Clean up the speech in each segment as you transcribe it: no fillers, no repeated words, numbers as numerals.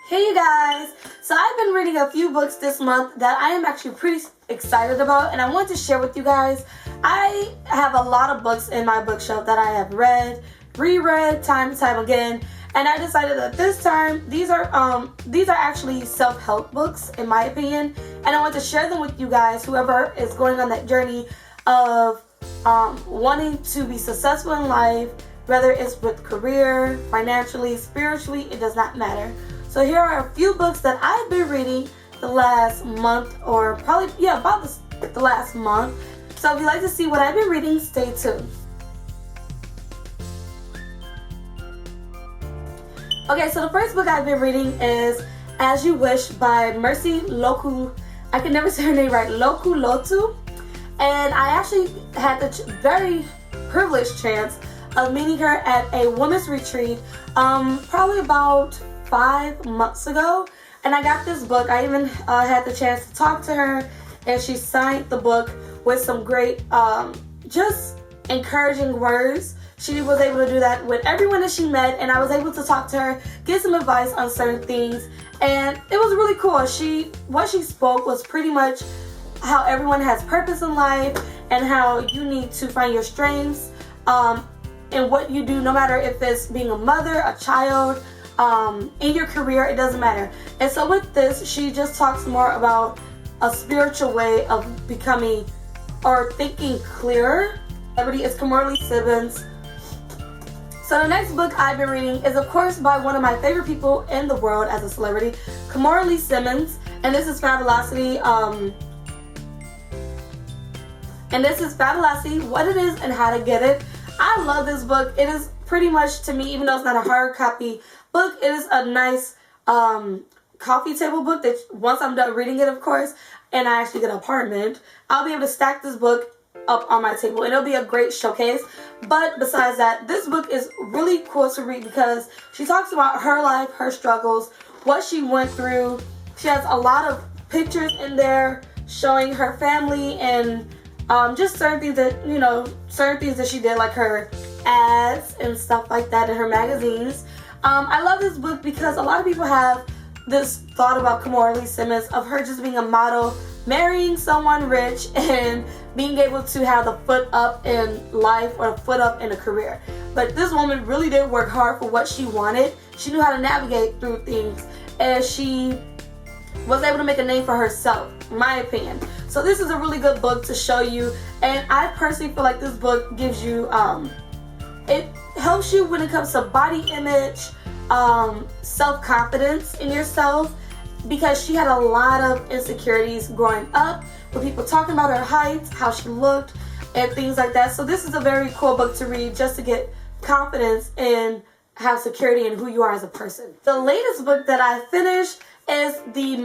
Hey you guys! So I've been reading a few books this month that I am actually pretty excited about, and I want to share with you guys. I have a lot of books in my bookshelf that I have read, reread time and time again, and I decided that this time these are actually self-help books in my opinion, and I want to share them with you guys, whoever is going on that journey of wanting to be successful in life, whether it's with career, financially, spiritually, it does not matter. So here are a few books that I've been reading the last month, or probably, about the last month. So if you'd like to see what I've been reading, stay tuned. Okay, so the first book I've been reading is As You Wish by Mercy Loku. I can never say her name right, Loku Lotu. And I actually had the very privileged chance of meeting her at a women's retreat probably about 5 months ago, and I got this book. I even had the chance to talk to her, and she signed the book with some great just encouraging words. She was able to do that with everyone that she met, and I was able to talk to her, get some advice on certain things, and it was really cool. What she spoke was pretty much how everyone has purpose in life and how you need to find your strengths in what you do, no matter if it's being a mother, a child, in your career, it doesn't matter. And so with this, she just talks more about a spiritual way of becoming or thinking clearer. Celebrity is Kimora Simmons. So the next book I've been reading is, of course, by one of my favorite people in the world as a celebrity, Kimora Simmons, and this is Fabulosity. And this is Fabulosity, What It Is and How to Get It. I love this book. It is pretty much, to me, even though it's not a hard copy book, it is a nice coffee table book that once I'm done reading it, of course, and I actually get an apartment, I'll be able to stack this book up on my table, and it'll be a great showcase. But besides that, this book is really cool to read because she talks about her life, her struggles, what she went through. She has a lot of pictures in there showing her family and just certain things that she did, like her ads and stuff like that in her magazines. I love this book because a lot of people have this thought about Kimora Simmons of her just being a model, marrying someone rich, and being able to have the foot up in life or a foot up in a career. But this woman really did work hard for what she wanted. She knew how to navigate through things, and she was able to make a name for herself, in my opinion. So this is a really good book to show you, and I personally feel like this book gives you, it helps you when it comes to body image, self-confidence in yourself, because she had a lot of insecurities growing up, with people talking about her height, how she looked, and things like that. So this is a very cool book to read just to get confidence and have security in who you are as a person. The latest book that I finished is the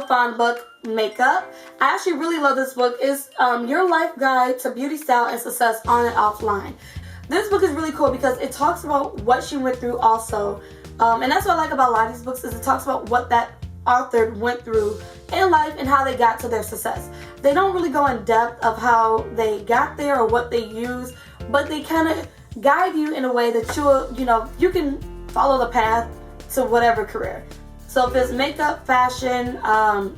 Phan book, Makeup. I actually really love this book. It's your life guide to beauty, style, and success on and offline. This book is really cool because it talks about what she went through also. And that's what I like about a lot of these books, is it talks about what that author went through in life and how they got to their success. They don't really go in depth of how they got there or what they use, but they kind of guide you in a way that you can follow the path to whatever career. So if it's makeup, fashion,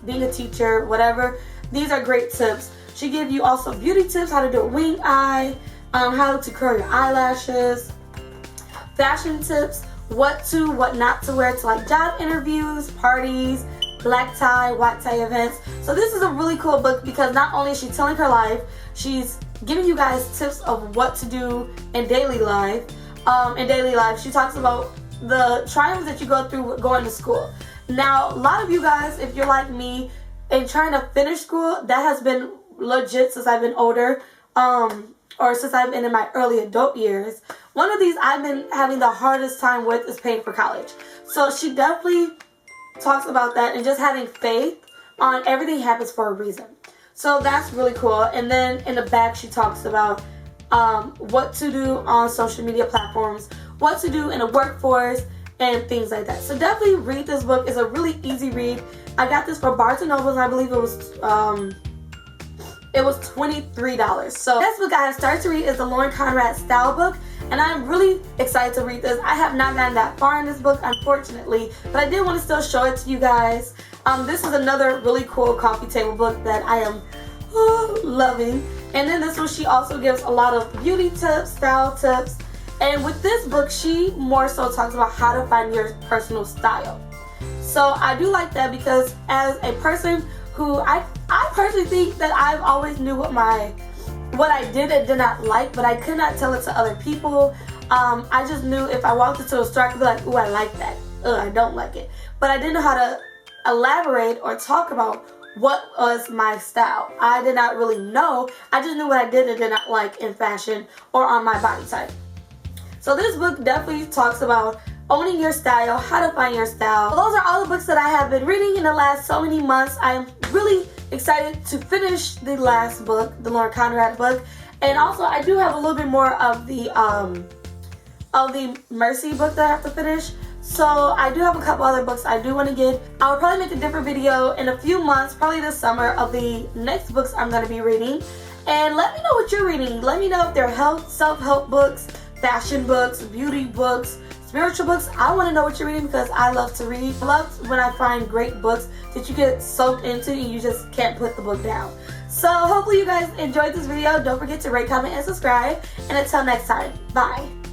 being a teacher, whatever, these are great tips. She gives you also beauty tips, how to do a wing eye, how to curl your eyelashes, fashion tips, what not to wear to like job interviews, parties, black tie, white tie events. So this is a really cool book because not only is she telling her life, she's giving you guys tips of what to do in daily life. She talks about the triumphs that you go through going to school. Now, a lot of you guys, if you're like me and trying to finish school, that has been legit since I've been older, or since I've been in my early adult years. One of these I've been having the hardest time with is paying for college. So she definitely talks about that and just having faith on everything happens for a reason. So that's really cool. And then in the back she talks about what to do on social media platforms, what to do in the workforce, and things like that. So definitely read this book. It's a really easy read. I got this for Barnes & Noble, and I believe it was $23. So this book I have started to read is the Conrad style book, and I'm really excited to read this. I have not gotten that far in this book, unfortunately, but I did want to still show it to you guys. This is another really cool coffee table book that I am loving. And then this one, she also gives a lot of beauty tips, style tips. And with this book, she more so talks about how to find your personal style. So I do like that because as a person who I personally think that I've always knew what I did and did not like, but I could not tell it to other people. I just knew if I walked into a store, I could be like, ooh, I like that. I don't like it. But I didn't know how to elaborate or talk about what was my style. I did not really know. I just knew what I did and did not like in fashion or on my body type. So this book definitely talks about owning your style, how to find your style. Those are all the books that I have been reading in the last so many months. I'm really excited to finish the last book, the Lauren Conrad book. And also I do have a little bit more of the Mercy book that I have to finish. So I do have a couple other books I do want to get. I'll probably make a different video in a few months, probably this summer, of the next books I'm going to be reading. And let me know what you're reading. Let me know if they're health, self-help books, fashion books, beauty books, spiritual books. I want to know what you're reading because I love to read. I love when I find great books that you get soaked into and you just can't put the book down. So hopefully you guys enjoyed this video. Don't forget to rate, comment, and subscribe. And until next time, bye.